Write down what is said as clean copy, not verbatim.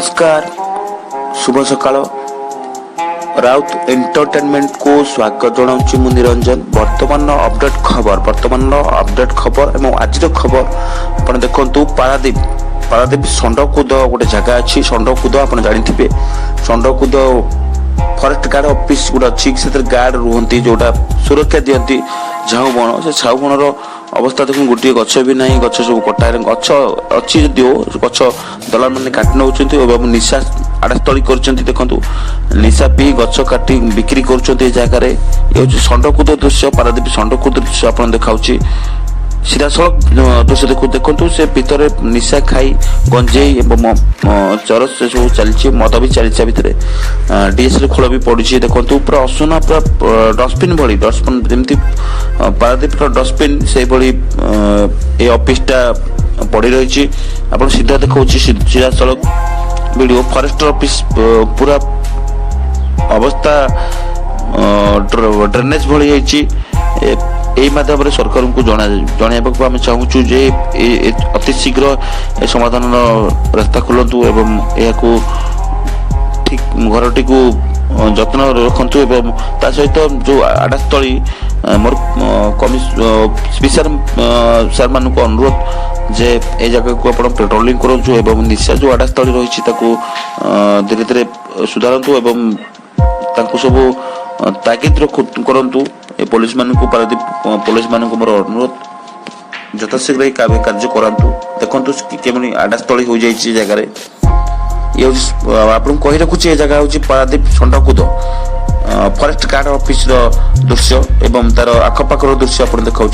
नमस्कार शुभ सकाळ राउत एंटरटेनमेंट को स्वागत जनाऊँ मु निरंजन। वर्तमान अपडेट खबर एवं आज खबर आप देखु पारादीप षंडकूद गोटे जगह अच्छी षंडकूद आप जानी षंडकूद फरेस्ट गार्ड ऑफिस गुड़ा अच्छी से गार्ड रुहति जोटा सुरक्षा दिखती झाऊ बण से झाऊ बणर अवस्था देखो गोटे गछ भी ना गछ सब कटा गछ अच्छी जदिओ गछ दलाल मैंने काटि नौ निशा आड़स्थली कर देखु निशा पी गछ काटी बिक्री कर जगार ये षंडकूद दृश्य पारादीप षंडकूद दृश्य आप देखा सीधा सड़क दृश्य देखु से भितर निशा खाई गंजेई एवं चरस से सब चलती मद भी चलती भितर डीएसएल खोल भी पड़ी देखो पूरा असुना पूरा डस्टबिन भाई डस्टबिन जमी पारादीप डस्टबिन से भाई ऑफिसटा पड़ रही आप सीधा देखा सीधा सड़क वीडियो फॉरेस्ट ऑफिस पूरा अवस्था ड्रेनेज भाई यही माध्यम सरकार को जनवाक आम चाहूँ जे अति शीघ्र समाधान रास्ता खोलतु एवं यह ठीक घरटी को जत्न रखु एवं ता सहित जो आड़ास्थली मोर स्पेशल सर मान को अनुरोध जे ए जगह को आप पेट्रोलिंग करूँ एवं निशा जो आड़ास्थली रही धीरे धीरे सुधारतु एवं सब ताकिद करतु पुलिस मान को पारादीप पुलिस मान को मोर अनुरोध यथाशीघ्र कार्य करातु देखु केमि आड़ास्थली हो जाए जगार ये आपको कही रखुच्छे ये जगह हूँ पारादीप षंडकूद फॉरेस्ट गार्ड ऑफिस दृश्य एवं तार आखपाखर दृश्य आप देखा।